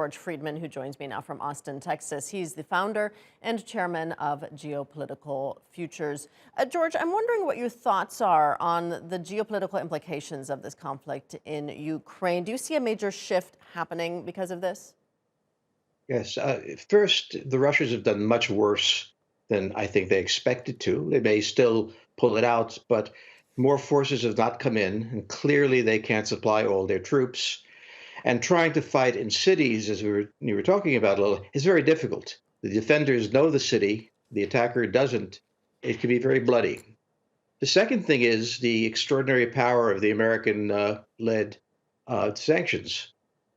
George Friedman, who joins me now from Austin, Texas. He's the founder and chairman of Geopolitical Futures. George, I'm wondering what your thoughts are on the geopolitical implications of this conflict in Ukraine. Do you see a major shift happening because of this? Yes. First, the Russians have done much worse than I think they expected to. They may still pull it out, but more forces have not come in, and clearly they can't supply all their troops. And trying to fight in cities, as you were talking about a little, is very difficult. The defenders know the city, the attacker doesn't. It can be very bloody. The second thing is the extraordinary power of the American-led sanctions.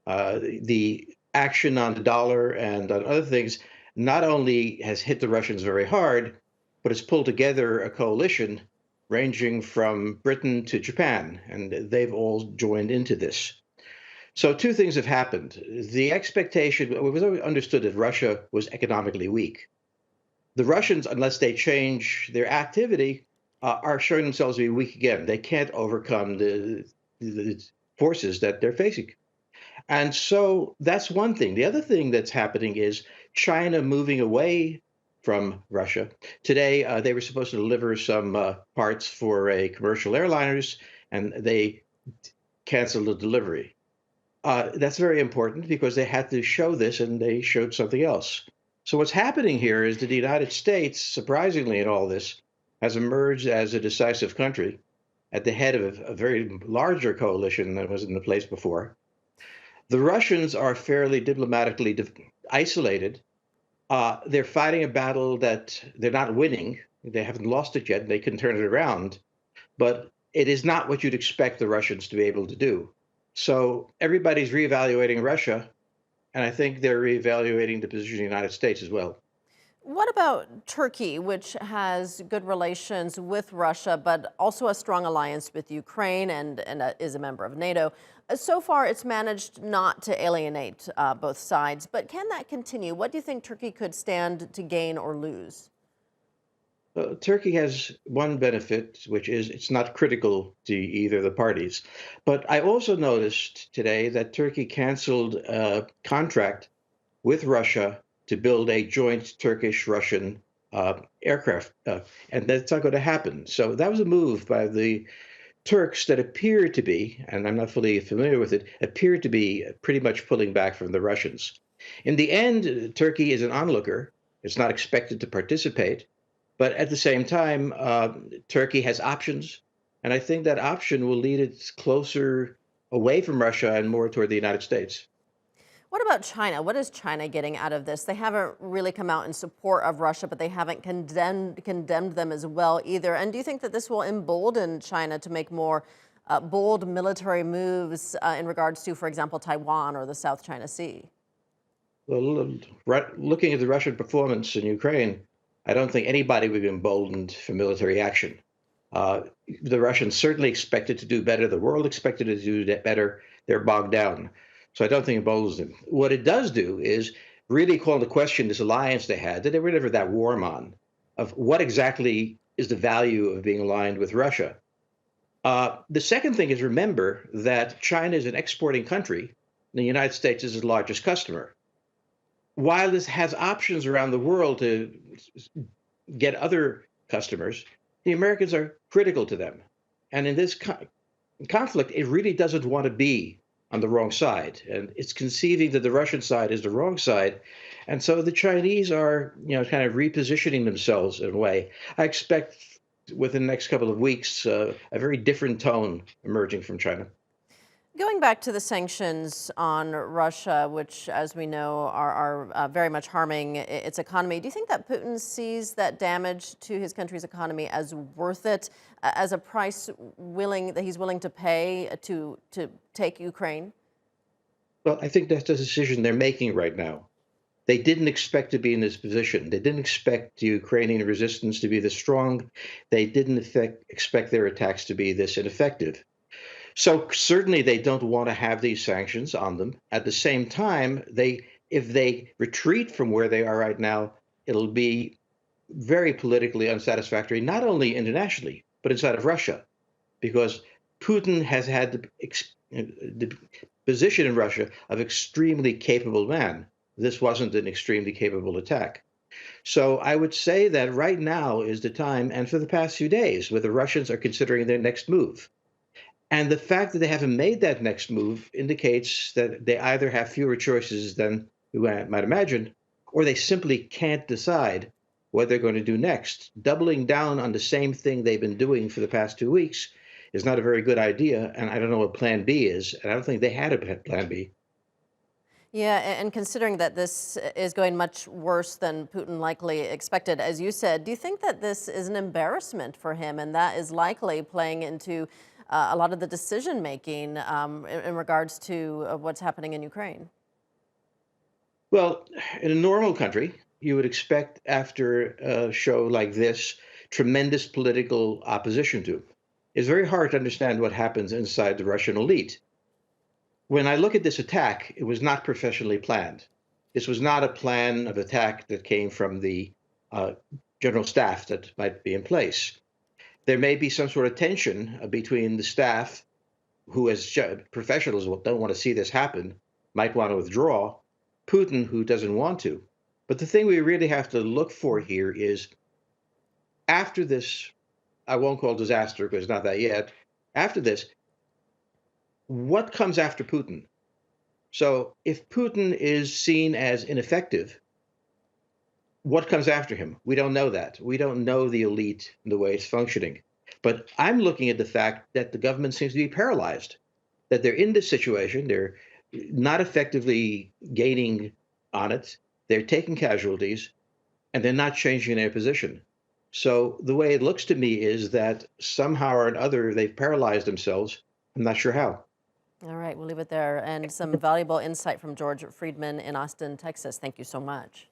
The action on the dollar and on other things not only has hit the Russians very hard, but it's pulled together a coalition ranging from Britain to Japan, and they've all joined into this. So two things have happened. The expectation, it was always understood that Russia was economically weak. The Russians, unless they change their activity, are showing themselves to be weak again. They can't overcome the forces that they're facing. And so that's one thing. The other thing that's happening is China moving away from Russia. Today, they were supposed to deliver some parts for a commercial airliners, and they canceled the delivery. That's very important because they had to show this, and they showed something else. So what's happening here is that the United States, surprisingly in all this, has emerged as a decisive country at the head of a very larger coalition than was in the place before. The Russians are fairly diplomatically isolated. They're fighting a battle that they're not winning. They haven't lost it yet. They can turn it around. But it is not what you'd expect the Russians to be able to do. So everybody's reevaluating Russia, and I think they're reevaluating the position of the United States as well. What about Turkey, which has good relations with Russia, but also a strong alliance with Ukraine and is a member of NATO? So far, it's managed not to alienate both sides, but can that continue? What do you think Turkey could stand to gain or lose? Turkey has one benefit, which is it's not critical to either of the parties. But I also noticed today that Turkey canceled a contract with Russia to build a joint Turkish-Russian aircraft, and that's not going to happen. So that was a move by the Turks that appeared to be, and I'm not fully familiar with it, appeared to be pretty much pulling back from the Russians. In the end, Turkey is an onlooker. It's not expected to participate. But at the same time, Turkey has options, and I think that option will lead it closer away from Russia and more toward the United States. What about China? What is China getting out of this? They haven't really come out in support of Russia, but they haven't condemned them as well either. And do you think that this will embolden China to make more bold military moves in regards to, for example, Taiwan or the South China Sea? Well, looking at the Russian performance in Ukraine, I don't think anybody would be emboldened for military action. The Russians certainly expected to do better. The world expected to do better. They're bogged down. So I don't think it emboldens them. What it does do is really call into question this alliance they had, that they were never that warm on, of what exactly is the value of being aligned with Russia. The second thing is remember that China is an exporting country, and the United States is its largest customer. While this has options around the world to get other customers, the Americans are critical to them. And in this conflict, it really doesn't want to be on the wrong side. And it's conceiving that the Russian side is the wrong side. And so the Chinese are, kind of repositioning themselves in a way. I expect within the next couple of weeks, a very different tone emerging from China. Going back to the sanctions on Russia, which, as we know, are very much harming its economy, do you think that Putin sees that damage to his country's economy as worth it, as a price that he's willing to pay to take Ukraine? Well, I think that's the decision they're making right now. They didn't expect to be in this position. They didn't expect the Ukrainian resistance to be this strong. They didn't expect their attacks to be this ineffective. So certainly they don't want to have these sanctions on them. At the same time, if they retreat from where they are right now, it'll be very politically unsatisfactory, not only internationally, but inside of Russia, because Putin has had the position in Russia of extremely capable man. This wasn't an extremely capable attack. So I would say that right now is the time, and for the past few days, where the Russians are considering their next move. And the fact that they haven't made that next move indicates that they either have fewer choices than we might imagine, or they simply can't decide what they're going to do next. Doubling down on the same thing they've been doing for the past 2 weeks is not a very good idea. And I don't know what plan B is. And I don't think they had a plan B. Yeah, and considering that this is going much worse than Putin likely expected, as you said, do you think that this is an embarrassment for him and that is likely playing into a lot of the decision making in regards to what's happening in Ukraine? Well, in a normal country, you would expect after a show like this tremendous political opposition to. It's very hard to understand what happens inside the Russian elite. When I look at this attack, it was not professionally planned. This was not a plan of attack that came from the uh, general staff that might be in place. There may be some sort of tension between the staff, who, as professionals, don't want to see this happen, might want to withdraw, Putin, who doesn't want to. But the thing we really have to look for here is after this, I won't call disaster because it's not that yet. After this, what comes after Putin? So if Putin is seen as ineffective, what comes after him? We don't know that. We don't know the elite and the way it's functioning. But I'm looking at the fact that the government seems to be paralyzed, that they're in this situation. They're not effectively gaining on it. They're taking casualties and they're not changing their position. So the way it looks to me is that somehow or another they've paralyzed themselves. I'm not sure how. All right, we'll leave it there. And some valuable insight from George Friedman in Austin, Texas. Thank you so much.